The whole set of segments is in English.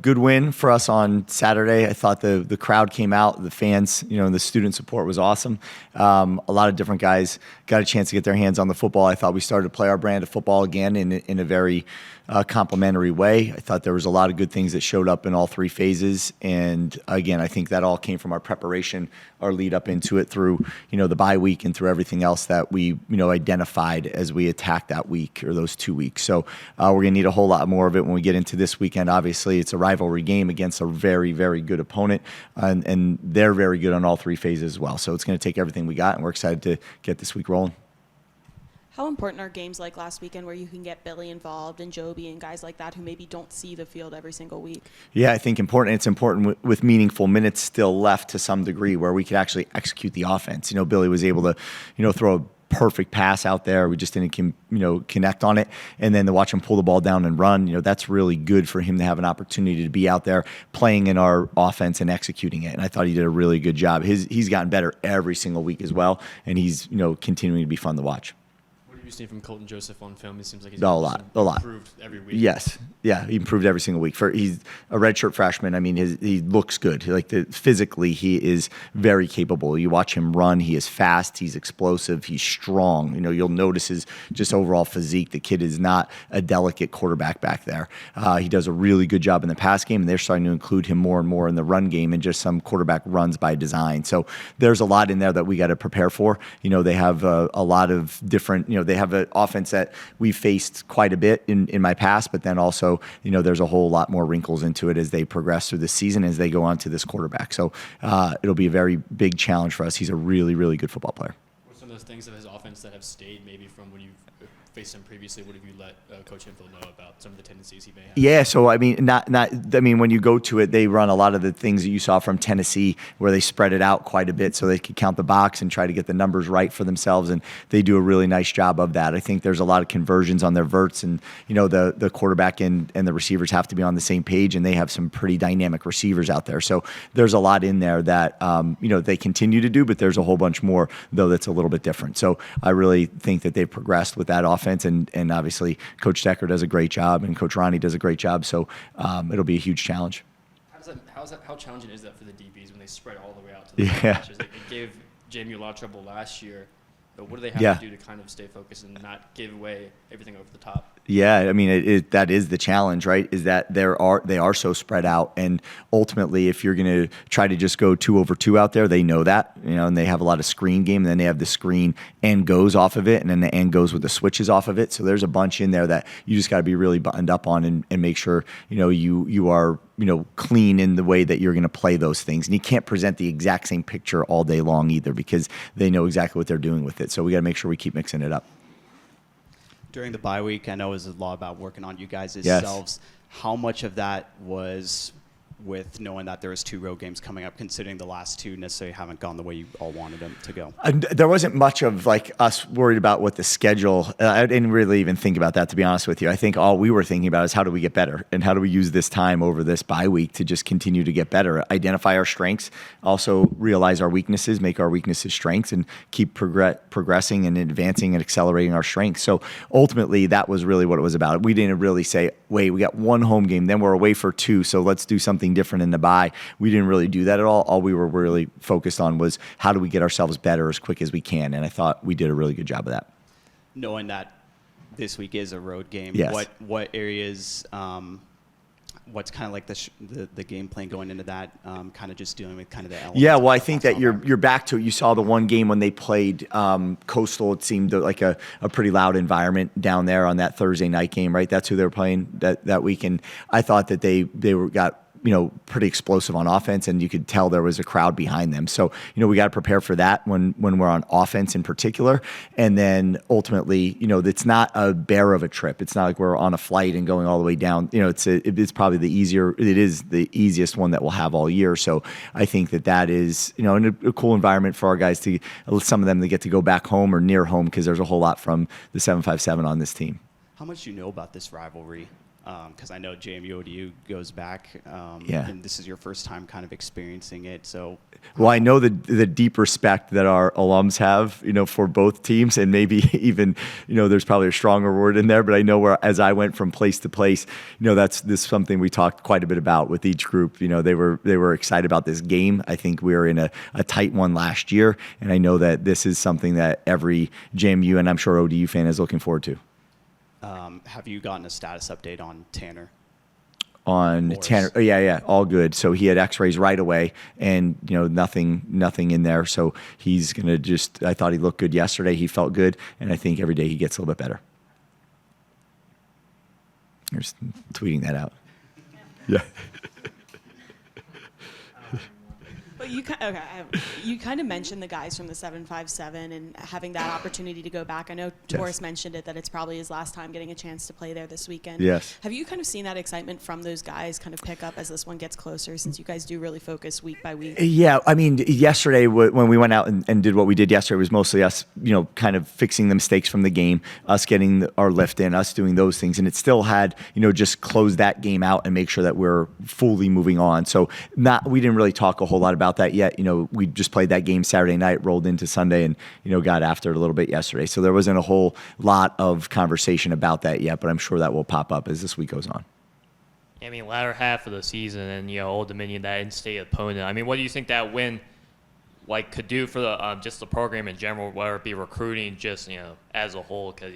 Good win for us on Saturday. I thought the crowd came out, the fans, and the student support was awesome. A lot of different guys got a chance to get their hands on the football. I thought we started to play our brand of football again in a very complimentary way. I thought there was a lot of good things that showed up in all three phases. And again, I think that all came from our preparation, our lead up into it through, the bye week and through everything else that we, identified as we attacked that week or those 2 weeks. So we're going to need a whole lot more of it when we get into this weekend. Obviously, it's a rivalry game against a very, very good opponent, and they're very good on all three phases as well. So it's going to take everything we got, and we're excited to get this week rolling. How important are games like last weekend where you can get Billy involved and Joby and guys like that who maybe don't see the field every single week? Yeah, I think important. It's important with meaningful minutes still left to some degree where we could actually execute the offense. Billy was able to, throw a perfect pass out there. We just didn't, connect on it. And then to watch him pull the ball down and run, that's really good for him to have an opportunity to be out there playing in our offense and executing it. And I thought he did a really good job. He's gotten better every single week as well, and he's, continuing to be fun to watch. You've seen from Colton Joseph on film, it seems like he's a lot improved every week. Yes, yeah, he improved every single week. He's a redshirt freshman. I mean, he looks good. Physically, he is very capable. You watch him run; he is fast, he's explosive, he's strong. You'll notice his just overall physique. The kid is not a delicate quarterback back there. He does a really good job in the pass game, and they're starting to include him more and more in the run game and just some quarterback runs by design. So there's a lot in there that we got to prepare for. They have a lot of different. They have an offense that we faced quite a bit in my past, but then also, there's a whole lot more wrinkles into it as they progress through the season, as they go on to this quarterback. So it'll be a very big challenge for us. He's a really, really good football player. What are some of those things of his offense that have stayed maybe from when you've faced him previously? What have you let Coach Hinfield know about some of the tendencies he may have? Yeah, so when you go to it, they run a lot of the things that you saw from Tennessee, where they spread it out quite a bit so they could count the box and try to get the numbers right for themselves, and they do a really nice job of that. I think there's a lot of conversions on their verts, and the quarterback and the receivers have to be on the same page, and they have some pretty dynamic receivers out there. So there's a lot in there that they continue to do, but there's a whole bunch more though that's a little bit different. So I really think that they've progressed with that offense, and obviously Coach Decker does a great job, and Coach Ronnie does a great job. So it'll be a huge challenge. How challenging is that for the DBs when they spread all the way out to the matches? It gave JMU a lot of trouble last year. But what do they have to do to kind of stay focused and not give away everything over the top? Yeah, I mean, that is the challenge, right? Is that they are so spread out, and ultimately, if you're going to try to just go 2 over 2 out there, they know that, and they have a lot of screen game, and then they have the screen and goes off of it, and then the and goes with the switches off of it. So there's a bunch in there that you just got to be really buttoned up on and make sure you are clean in the way that you're going to play those things. And you can't present the exact same picture all day long either, because they know exactly what they're doing with it. So we got to make sure we keep mixing it up. During the bye week, I know it was a lot about working on you guys Yes. selves. How much of that was with knowing that there was 2 road games coming up, considering the last 2 necessarily haven't gone the way you all wanted them to go? There wasn't much of us worried about what the schedule. I didn't really even think about that, to be honest with you. I think all we were thinking about is how do we get better, and how do we use this time over this bye week to just continue to get better, identify our strengths, also realize our weaknesses, make our weaknesses strengths, and keep progressing and advancing and accelerating our strengths. So ultimately, that was really what it was about. We didn't really say, wait, we got 1 home game, then we're away for 2, so let's do something different in the bye. We didn't really do that at all. All we were really focused on was how do we get ourselves better as quick as we can, and I thought we did a really good job of that. Knowing that this week is a road game, yes. what areas, what's kind of like the game plan going into that, kind of just dealing with kind of the elements? Yeah, well, I think that you're back to it. You saw the one game when they played Coastal. It seemed like a pretty loud environment down there on that Thursday night game, right? That's who they were playing that week, and I thought that they got pretty explosive on offense, and you could tell there was a crowd behind them. So, we got to prepare for that when we're on offense in particular. And then ultimately, it's not a bear of a trip. It's not like we're on a flight and going all the way down. It's probably it is the easiest one that we'll have all year. So I think that is, in a cool environment for our guys some of them to get to go back home or near home, because there's a whole lot from the 757 on this team. How much do you know about this rivalry? because I know JMU ODU goes back, and this is your first time kind of experiencing it. So, well, I know the deep respect that our alums have, for both teams, and maybe even, there's probably a stronger word in there, but I know as I went from place to place, this is something we talked quite a bit about with each group. They were excited about this game. I think we were in a tight one last year, and I know that this is something that every JMU and I'm sure ODU fan is looking forward to. Have you gotten a status update on Tanner? On Tanner, yeah, all good. So he had X-rays right away, and nothing in there. So he's gonna I thought he looked good yesterday. He felt good, and I think every day he gets a little bit better. You're just tweeting that out. Yeah. But you kind of mentioned the guys from the 757 and having that opportunity to go back. I know Torres mentioned it, that it's probably his last time getting a chance to play there this weekend. Yes. Have you kind of seen that excitement from those guys kind of pick up as this one gets closer, since you guys do really focus week by week? Yeah, I mean, yesterday when we went out and did what we did yesterday, it was mostly us, kind of fixing the mistakes from the game, us getting our lift in, us doing those things, and it still had, just close that game out and make sure that we're fully moving on. So we didn't really talk a whole lot about that yet. We just played that game Saturday night, rolled into Sunday, and got after it a little bit yesterday. So there wasn't a whole lot of conversation about that yet, but I'm sure that will pop up as this week goes on. I mean, latter half of the season, and Old Dominion, that in-state opponent. I mean, what do you think that win could do for the just the program in general, whether it be recruiting, just as a whole? Because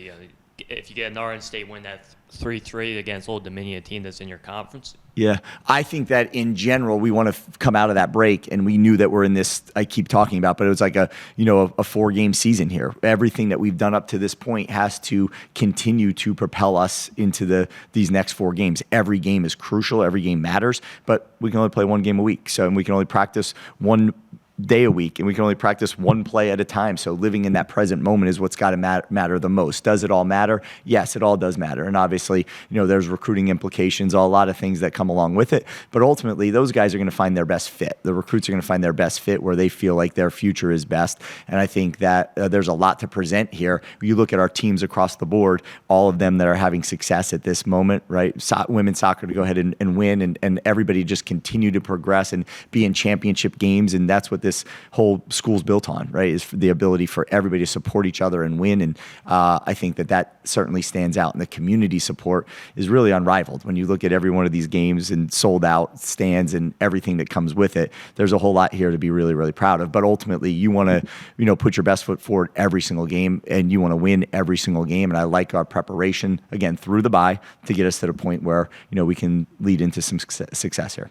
if you get another in-state win, that's 3-3 against Old Dominion, a team that's in your conference. Yeah, I think that in general, we want to come out of that break, and we knew that we're in this, I keep talking about, but it was like a 4-game season here. Everything that we've done up to this point has to continue to propel us into these next 4 games. Every game is crucial. Every game matters, but we can only play 1 game a week. So, and we can only practice 1 day a week, and we can only practice 1 play at a time. So living in that present moment is what's got to matter the most. Does it all matter? Yes, it all does matter. And obviously, there's recruiting implications, a lot of things that come along with it. But ultimately, those guys are going to find their best fit. The recruits are going to find their best fit where they feel like their future is best. And I think that there's a lot to present here. You look at our teams across the board, all of them that are having success at this moment, right? Women's soccer to go ahead and win, and everybody just continue to progress and be in championship games. And that's what this whole school's built on, right? Is the ability for everybody to support each other and win. And I think that certainly stands out. And the community support is really unrivaled. When you look at every one of these games and sold out stands and everything that comes with it, there's a whole lot here to be really, really proud of. But ultimately, you want to, put your best foot forward every single game, and you want to win every single game. And I like our preparation, again, through the bye to get us to the point where, we can lead into some success here.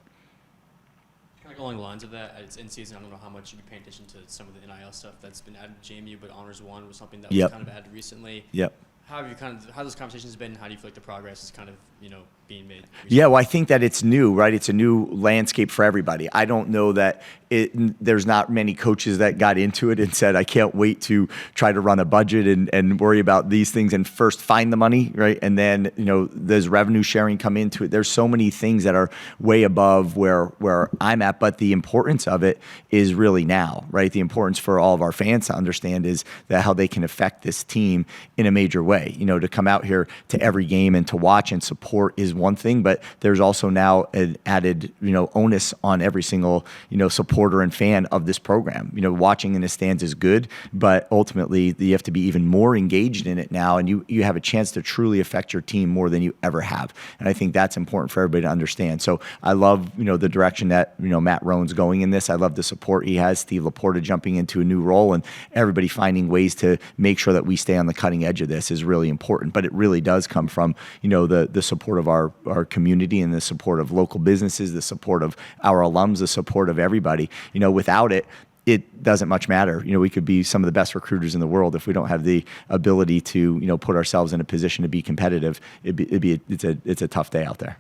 Along the lines of that, it's in season. I don't know how much you've been paying attention to some of the NIL stuff that's been added to JMU, but Honors 1 was something that was kind of added recently. Yep. How those conversations been? How do you feel like the progress is kind of being made recently? Yeah, well, I think that it's new, right? It's a new landscape for everybody. I don't know that there's not many coaches that got into it and said, I can't wait to try to run a budget and worry about these things and first find the money, right? And then, there's revenue sharing come into it. There's so many things that are way above where I'm at, but the importance of it is really now, right? The importance for all of our fans to understand is that how they can affect this team in a major way. To come out here to every game and to watch and support is one thing, but there's also now an added, onus on every single, supporter and fan of this program. Watching in the stands is good, but ultimately you have to be even more engaged in it now, and you have a chance to truly affect your team more than you ever have. And I think that's important for everybody to understand. So I love, the direction that, Matt Roan's going in this. I love the support he has, Steve Laporta jumping into a new role, and everybody finding ways to make sure that we stay on the cutting edge of this is really important. But it really does come from, the support of our community and the support of local businesses, the support of our alums, the support of everybody. Without it, it doesn't much matter. We could be some of the best recruiters in the world if we don't have the ability to, put ourselves in a position to be competitive. It's a tough day out there.